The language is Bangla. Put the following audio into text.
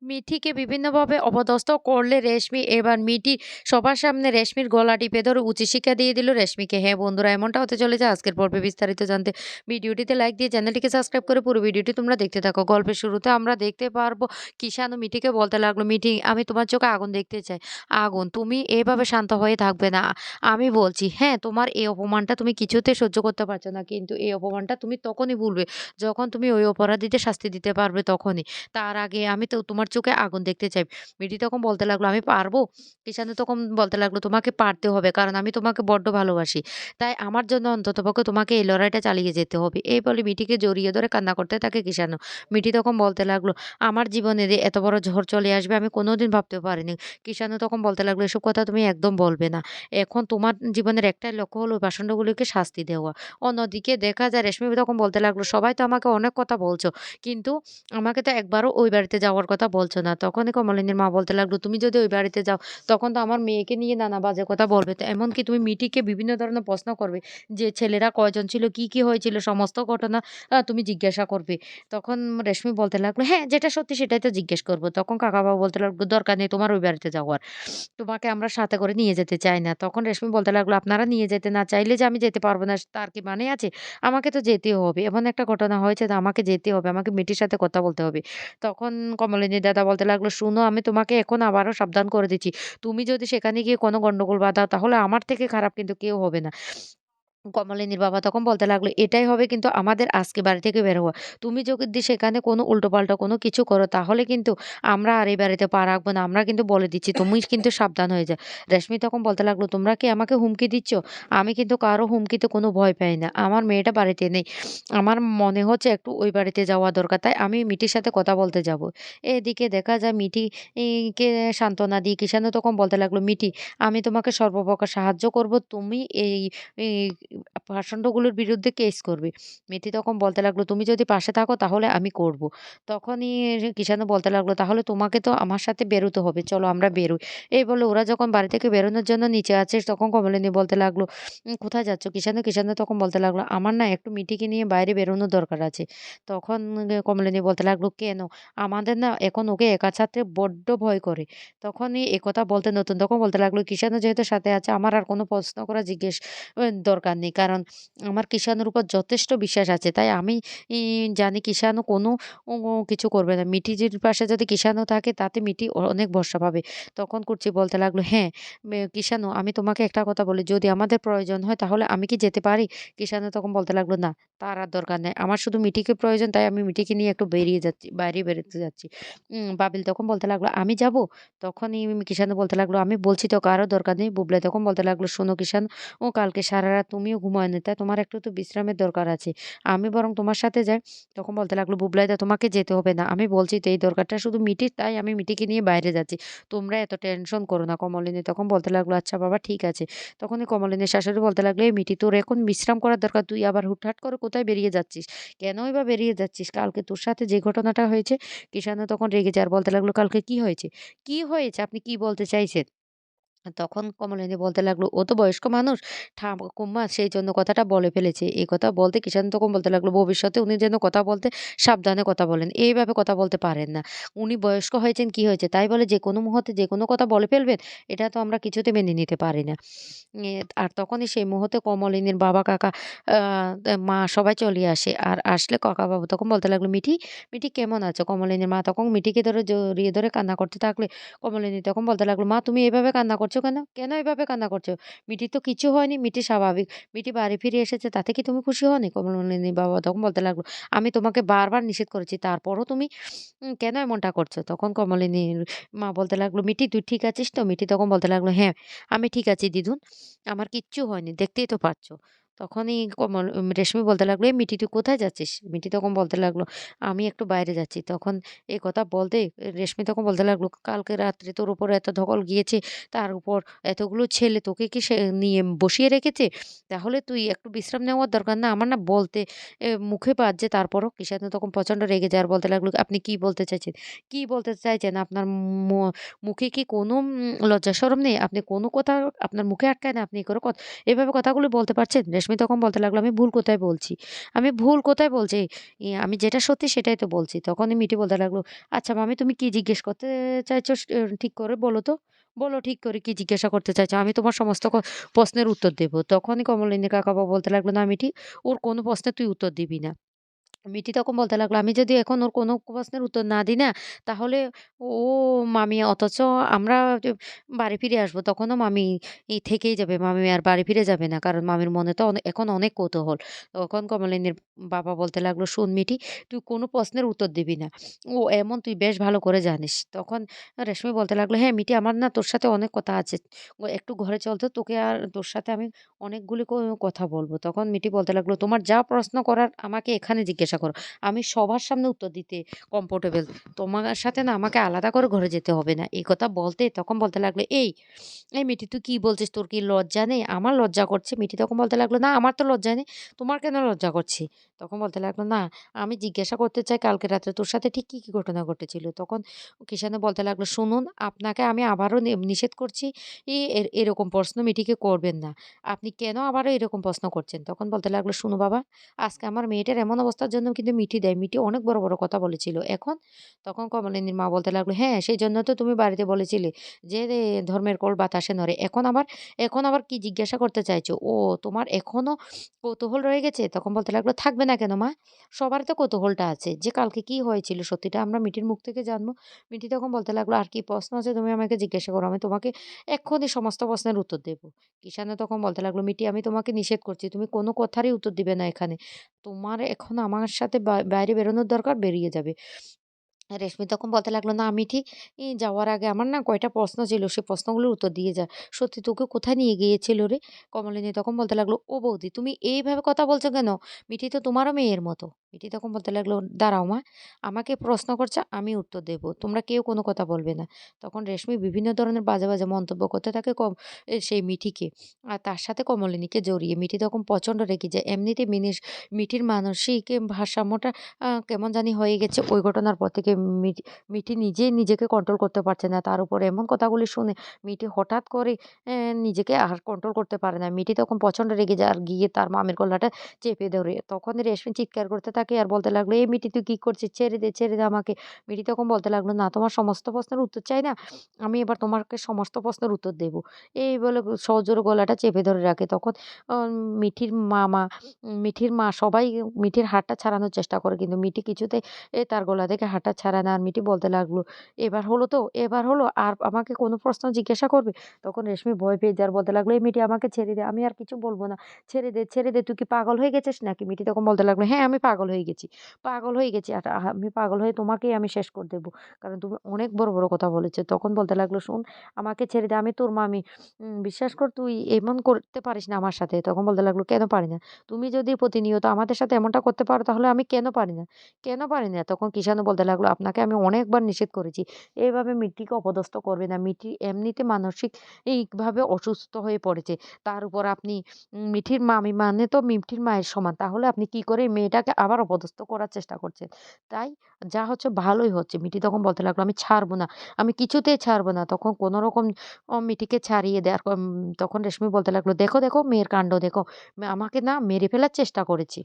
মিঠিকে বিভিন্নভাবে অপদস্থ করলে রেশমি এবার মিঠি সবার সামনে রেশমির গলা টিপে ধরে উচিত শিক্ষা দিয়ে দিল রেশমিকে। হ্যাঁ বন্ধুরা, এমনটা হতে চলেছে আজকের পর্বে। বিস্তারিত জানতে ভিডিওটিতে লাইক দিয়ে চ্যানেলটিকে সাবস্ক্রাইব করে পুরো ভিডিওটি তোমরা দেখতে থাকো। গল্পের শুরুতে আমরা দেখতে পারবো কিষানু মিঠিকে বলতে লাগলো, মিঠি আমি তোমার চোখে আগুন দেখতে চাই। আগুন, তুমি এভাবে শান্ত হয়ে থাকবে না। আমি বলছি হ্যাঁ, তোমার এই অপমানটা তুমি কিছুতে সহ্য করতে পারছো না, কিন্তু এই অপমানটা তুমি তখনই ভুলবে যখন তুমি ওই অপরাধীদের শাস্তি দিতে পারবে তখনই। তার আগে আমি তো তোমার চোখে আগুন দেখতে চাই। মিঠি তখন বলতে লাগলো, "আমি পারবো?" কিষাণু তখন বলতে লাগলো, "তোমাকে পারতে হবে। কারণ আমি তোমাকে বড্ড ভালোবাসি। তাই আমার জন্য অন্ততপক্ষে তোমাকে এই লড়াইটা চালিয়ে যেতে হবে।" এই বলে মিঠিকে জড়িয়ে ধরে কান্না করতে থাকে কিষাণু। মিঠি তখন বলতে লাগলো, "আমার জীবনে যে এত বড় ঝড় চলে আসবে আমি কোনোদিন ভাবতেও পারিনি।" কিষাণু তখন বলতে লাগলো, "এসব কথা তুমি একদম বলবে না। এখন তোমার জীবনের একটাই লক্ষ্য হলো ওই পাষণ্ডগুলোকে শাস্তি দেওয়া।" অন্যদিকে দেখা যায় রেশমি তখন বলতে লাগলো, "সবাই তো আমাকে অনেক কথা বলছো। কিন্তু আমাকে তো একবারও ওই বাড়িতে যাওয়ার কথা বলছো না।" তখনই কমলিনীর মা বলতে লাগলো, "তুমি যদি ওই বাড়িতে যাও তখন তো আমার মেয়েকে নিয়ে নানা বাজে কথা বলবে। তো এমনকি তুমি মিটিকে বিভিন্ন ধরনের প্রশ্ন করবে যে ছেলেরা কয়জন ছিল, কি, কি হয়েছিল সমস্ত ঘটনা তুমি জিজ্ঞাসা করবে।" তখন রেশমি বলতে লাগলো, "হ্যাঁ, যেটা সত্যি সেটাই তো জিজ্ঞেস করব।" তখন কাকাবাবু বলতে লাগলো, "দরকার নেই তোমার ওই বাড়িতে যাওয়ার। তোমাকে আমরা সাথে করে নিয়ে যেতে চাই না।" তখন রেশমি বলতে লাগলো, "আপনারা নিয়ে যেতে না চাইলে যে আমি যেতে পারব না তার কি মানে আছে? আমাকে তো যেতেই হবে। এমন একটা ঘটনা হয়েছে তো আমাকে যেতে হবে। আমাকে মিটির সাথে কথা বলতে হবে।" তখন কমলিনীর দাদা বলতে লাগলো, "শুনো, আমি তোমাকে এখন আবারও সাবধান করে দিচ্ছি। তুমি যদি সেখানে গিয়ে কোনো গন্ডগোল বাধাও তাহলে আমার থেকে খারাপ কিন্তু কেউ হবে না।" কমলিনীর বাবা তখন বলতে লাগলো, "এটাই হবে কিন্তু আমাদের আজকে বাড়ি থেকে বের হওয়া। তুমি যদি সেখানে কোনো উল্টোপাল্টা কোনো কিছু করো তাহলে কিন্তু আমরা আর এই বাড়িতে পা রাখবো না। আমরা কিন্তু বলে দিচ্ছি, তুমি কিন্তু সাবধান হয়ে যা।" রেশমি তখন বলতে লাগলো, "তোমরা কি আমাকে হুমকি দিচ্ছ? আমি কিন্তু কারো হুমকিতে কোনো ভয় পাই না। আমার মেয়েটা বাড়িতে নেই। আমার মনে হচ্ছে একটু ওই বাড়িতে যাওয়া দরকার। তাই আমি মিটির সাথে কথা বলতে যাবো।" এদিকে দেখা যায় মিটি কে সান্ত্বনা দিয়ে কিষাণু তখন বলতে লাগলো, "মিটি, আমি তোমাকে সর্বপ্রকার সাহায্য করব। তুমি এই পাষণ্ডগুলোর বিরুদ্ধে কেস করবে।" মিঠি তখন বলতে লাগলো, "তুমি যদি পাশে থাকো তাহলে আমি করব।" তখনই কিষাণু বলতে লাগলো, "তাহলে তোমাকে তো আমার সাথে বেরোতে হবে। চলো আমরা বেরোই।" এই বলে ওরা যখন বাড়ি থেকে বেরোনোর জন্য নিচে আছে তখন কমলিনী বলতে লাগলো, "কোথায় যাচ্ছ কিষাণু?" কিষাণু তখন বলতে লাগলো, "আমার না একটু মিঠিকে নিয়ে বাইরে বেরোনোর দরকার আছে।" তখন কমলিনী বলতে লাগলো, "কেন? আমাদের না এখন ওকে একা ছাড়তে বড্ড ভয় করে।" তখনই একথা বলতে নতুন তখন বলতে লাগলো, "কিষাণু যেহেতু সাথে আছে আমার আর কোনো প্রশ্ন করা দরকার নেই। কারণ আমার কিষাণুর উপর যথেষ্ট বিশ্বাস আছে। তাই আমি জানি কিষাণু কোনো ও কিছু করবে না। মিঠিজির পাশে যদি কিষাণু থাকে তাতে মিঠি অনেক ভরসা পাবে।" তখন কুর্চি বলতে লাগলো, "হ্যাঁ, কিষাণু, আমি তোমাকে একটা কথা বলি, যদি আমাদের প্রয়োজন হয় তাহলে আমি কি যেতে পারি?" কিষাণু তখন বলতে লাগলো, "না, তার আর দরকার নেই। আমার শুধু মিঠিকে প্রয়োজন, তাই আমি মিঠিকে নিয়ে একটু বেরিয়ে যাচ্ছি, বাইরে বেরোতে যাচ্ছি।" বাবিল তখন বলতে লাগলো, "আমি যাবো?" তখনই কিষাণু বলতে লাগলো, "আমি বলছি তো কারো দরকার নেই।" বুবলাই তখন বলতে লাগলো, "শোনো কিষাণু, কালকে সারারাত তুমিও ঘুমাওনি, তাই তোমার একটু তো বিশ্রামের দরকার আছে। আমি বরং তোমার সাথে যাই।" তখন বলতে লাগলো, "বুবলাইদা, তোমাকে যেতে হবে না। আমি বলছি তো এই দরকারটা শুধু মিটির, তাই আমি মিটিকে নিয়ে বাইরে যাচ্ছি। তোমরা এত টেনশন করো না।" কমলিনী তখন বলতে লাগলো, "আচ্ছা বাবা, ঠিক আছে।" তখনই কমলিনীর শাশুড়ি বলতে লাগলো, "এই মিটি, তোর এখন বিশ্রাম করার দরকার। তুই আবার হুটহাট করে কোথায় বেরিয়ে যাচ্ছিস? কেনই বা বেরিয়ে যাচ্ছিস? কালকে তোর সাথে যে ঘটনাটা হয়েছে।" কিষাণু তখন রেগে যায় আর বলতে লাগলো, "কালকে কি হয়েছে? কি হয়েছে? আপনি কি বলতে চাইছেন?" তখন কমলিনী বলতে লাগলো, "ও তো বয়স্ক মানুষ, ঠাকুমা সেই জন্য কথাটা বলে ফেলেছে।" এই কথা বলতে কিষান তখন বলতে লাগলো, "ভবিষ্যতে উনি যেন কথা বলতে সাবধানে কথা বলেন। এইভাবে কথা বলতে পারেন না। উনি বয়স্ক হয়েছেন কি হয়েছে? তাই বলে যেকোনো মুহূর্তে যেকোনো কথা বলে ফেলবেন? এটা তো আমরা কিছুতে মেনে নিতে পারি না।" আর তখনই সেই মুহূর্তে কমলিনীর বাবা, কাকা, আ মা সবাই চলে আসে। আর আসলে কাকাবাবু তখন বলতে লাগলো, "মিঠি, মিঠি কেমন আছো?" কমলিনীর মা তখন মিঠিকে ধরে জড়িয়ে ধরে কান্না করতে থাকলে কমলিনী তখন বলতে লাগলো, "মা, তুমি এভাবে কান্না করছো কেন? কেন এভাবে কান্না করছো? মিটির তো কিছু হয়নি, মিটি স্বাভাবিক। মিটি বাড়ি ফিরে এসেছে, তাতে কি তুমি খুশি হওনি?" কমলিনীর বাবা তখন বলতে লাগলো, "আমি তোমাকে বারবার নিষেধ করেছি, তারপরও তুমি কেন এমনটা করছো?" তখন কমলিনীর মা বলতে লাগলো, "মিটি, তুই ঠিক আছিস তো?" মিটি তখন বলতে লাগলো, "হ্যাঁ, আমি ঠিক আছি দিদুন। আমার কিচ্ছু হয়নি, দেখতেই তো পাচ্ছ।" তখনই রেশমি বলতে লাগলো, "এই মিটি, তুই কোথায় যাচ্ছিস?" মিটি তখন বলতে লাগলো, "আমি একটু বাইরে যাচ্ছি।" তখন এ কথা বলতে রেশমি তখন বলতে লাগলো, "কালকে রাত্রে তোর উপর এত ধকল গিয়েছে, তার উপর এতগুলো ছেলে তোকে কি সে নিয়ে বসিয়ে রেখেছে? তাহলে তুই একটু বিশ্রাম নেওয়ার দরকার না?" আমার না বলতে মুখে বাজছে, তারপরও কিষাণু তখন প্রচন্ড রেগে যায় আর বলতে লাগলো, "আপনি কি বলতে চাইছেন? কি বলতে চাইছেন? আপনার মুখে কি কোনো লজ্জা শরম নেই? আপনি কোনো কথা আপনার মুখে আটকায় না? আপনি এভাবে কথাগুলো বলতে পারছেন?" রেশমি তখন বলতে লাগলো, "আমি ভুল কোথায় বলছি? আমি ভুল কোথায় বলছি? আমি যেটা সত্যি সেটাই তো বলছি।" তখনই মিটি বলতে লাগলো, "আচ্ছা মামি তুমি কি জিজ্ঞেস করতে চাইছো ঠিক করে বলো তো? বলো ঠিক করে কি জিজ্ঞাসা করতে চাইছো? আমি তোমার সমস্ত প্রশ্নের উত্তর দেব।" তখনই কমলিনী কাকাবাবু বলতে লাগলো, "না মিটি, ওর কোনো প্রশ্নের তুই উত্তর দিবি না।" মিটি তখন বলতে লাগলো, "আমি যদি এখন ওর কোনো প্রশ্নের উত্তর না দিই না, তাহলে ও মামি অথচ আমরা যে বাড়ি ফিরে আসবো তখনও মামি থেকেই যাবে। মামি আর বাড়ি ফিরে যাবে না। কারণ মামির মনে তো এখন অনেক কৌতূহল।" তখন কমলিনীর বাবা বলতে লাগলো, "শোন মিটি, তুই কোনো প্রশ্নের উত্তর দিবি না। ও এমন তুই বেশ ভালো করে জানিস।" তখন রেশমি বলতে লাগলো, "হ্যাঁ মিটি, আমার না তোর সাথে অনেক কথা আছে। একটু ঘরে চল তো, তোকে আর তোর সাথে আমি অনেকগুলি কথা বলব।" তখন মিটি বলতে লাগলো, "তোমার যা প্রশ্ন করার আমাকে এখানে জিজ্ঞাসা করো। আমি সবার সামনে উত্তর দিতে কমফোর্টেবল। তোমার সাথে না আমাকে আলাদা করে ঘরে যেতে হবে না।" এই কথা বলতে তখন বলতে লাগলো, এই মিটি তুই কি বলছিস? তোর কি লজ্জা নেই?" "আমার লজ্জা করছে।" মিটি তখন বলতে লাগলো, "না আমার তো লজ্জা নেই। তোমার কেন লজ্জা করছে?" তখন বলতে লাগলো, "না আমি জিজ্ঞাসা করতে চাই কালকে রাত্রে তোর সাথে ঠিক কি ঘটনা ঘটেছিল?" তখন কিষাণু বলতে লাগলো, "শুনুন, আপনাকে আমি আবারও নিষেধ করছি, এরকম প্রশ্ন মিটিকে করবেন না। আপনি কেন আবারও এরকম প্রশ্ন করছেন?" তখন বলতে লাগলো, "শোনো বাবা, আজকে আমার মেয়েটার এমন অবস্থার জন্য কিন্তু মিঠি দেয়। মিঠি অনেক বড়, বড় কথা বলেছিল। এখন?" তখন কমলিনীর মা বলতে লাগলো, "হ্যাঁ, সেজন্য তো তুমি বাড়িতে বলেছিলে যে ধর্মের কল বাতাসে নড়ে। এখন আবার কি জিজ্ঞাসা করতে চাইছো? ও তোমার এখনো কৌতূহল রয়ে গেছে?" তখন বলতে লাগলো, "থাকবে না কেন মা? সবারই তো কৌতূহলটা আছে যে কালকে কি হয়েছিল সত্যিটা আমরা মিঠির মুখ থেকে জানবো।" মিঠি তখন বলতে লাগলো, "আর কি প্রশ্ন আছে তুমি আমাকে জিজ্ঞাসা করো। আমি তোমাকে এক্ষুনি সমস্ত প্রশ্নের উত্তর দেব।" ঈশানও তখন বলতে লাগলো, "মিটি আমি তোমাকে নিষেধ করছি। তুমি কোনো কথারই উত্তর দিবে না এখানে। তোমার এখন আমার সাথে বাইরে বেরোনোর দরকার, বেরিয়ে যাবে।" রেশমি তখন বলতে লাগলো, "না আমি ঠিক যাওয়ার আগে আমার না কয়টা প্রশ্ন ছিল, সে প্রশ্নগুলোর উত্তর দিয়ে যা। সত্যি তোকে কোথায় নিয়ে গিয়েছিল রে?" কমলিনী তখন বলতে লাগলো, "ও বৌদি তুমি এইভাবে কথা বলছো কেন? মিঠি তো তোমারও মেয়ের মতো।" মিঠি তখন বলতে লাগলো, "দাঁড়াও মা, আমাকে প্রশ্ন করছে আমি উত্তর দেব। তোমরা কেউ কোনো কথা বলবে না।" তখন রেশমি বিভিন্ন ধরনের বাজে, বাজে মন্তব্য করতে থাকে সেই মিঠিকে। আর তার সাথে কমলিনীকে জড়িয়ে। মিঠি তখন প্রচণ্ড রেগে যায়। এমনিতেই মিঠির মানসিক ভারসাম্যটা কেমন জানি হয়ে গেছে ওই ঘটনার পর থেকে। মিঠি মিঠি নিজেই নিজেকে কন্ট্রোল করতে পারছে না। তার উপরে এমন কথাগুলি শুনে মিঠি হঠাৎ করে নিজেকে আর কন্ট্রোল করতে পারে না। মিঠি তখন প্রচন্ড রেগে যায় আর গিয়ে তার মামের গলাটা চেপে ধরে। তখনই রেশমি চিৎকার করতে থাকে আর বলতে লাগলো, "এই মিঠি তুই কি করছিস? ছেড়ে দে, ছেড়ে দে আমাকে।" মিঠি তখন বলতে লাগলো, "না তোমার সমস্ত প্রশ্নের উত্তর চাই না? আমি এবার তোমাকে সমস্ত প্রশ্নের উত্তর দেব।" এই বলে সজোরে গলাটা চেপে ধরে রাখে। তখন অ মিঠির মামা, মিঠির মা সবাই মিঠির হাতটা ছাড়ানোর চেষ্টা করে। কিন্তু মিঠি কিছুতেই তার গলা থেকে হাতটা ছাড়ায় না। আর মিঠি বলতে লাগলো, "এবার হলো তো? এবার হলো? আর আমাকে কোনো প্রশ্ন জিজ্ঞাসা করবে?" তখন রেশমি ভয় পেয়ে যায় আর বলতে লাগলো, "এই মিঠি আমাকে ছেড়ে দে। আমি আর কিছু বলব না। ছেড়ে দে, ছেড়ে দে। তুই কি পাগল হয়ে গেছিস নাকি?" মিঠি তখন বলতে লাগলো, "হ্যাঁ, আমি পাগল হয়ে গেছি। পাগল হয়ে গেছি। আর আমি পাগল হয়ে তোমাকেই আমি শেষ করে দেব। কারণ তুমি অনেক বড়, বড় কথা বলেছ।" তখন বলতে লাগলো, "শোন, আমাকে ছেড়ে দে। আমি তোর মামি। বিশ্বাস কর তুই এমন করতে পারিস না আমার সাথে।" তখন বলতে লাগলো, "কেন পারি না? তুমি যদি প্রতিনিয়ত আমাদের সাথে এমনটা করতে পারো তাহলে আমি কেন পারি না? কেন পারি না?" তখন কিষাণু বলতে লাগলো, "আপনাকে আমি অনেকবার নিষেধ করেছি। এভাবে মিট্টিকে অপদস্থ করবে না। মিট্টি এমনিতে মানসিক ভাবে অসুস্থ হয়ে পড়েছে। তার উপর আপনি মিঠির মামি মানে তো মিঠির মায়ের সমান। তাহলে আপনি কি করে মেয়েটাকে আবার অপদস্থ করার চেষ্টা করছেন? তাই যা হচ্ছে ভালোই হচ্ছে।" মিঠি তখন বলতে লাগলো, "আমি ছাড়ব না। আমি কিছুতেই ছাড়ব না।" তখন কোনরকম মিঠিকে ছাড়িয়ে দেয়। আর তখন রেশমি বলতে লাগলো, "দেখো, দেখো মেয়ের কাণ্ড দেখো। আমাকে না মেরে ফেলার চেষ্টা করেছে।"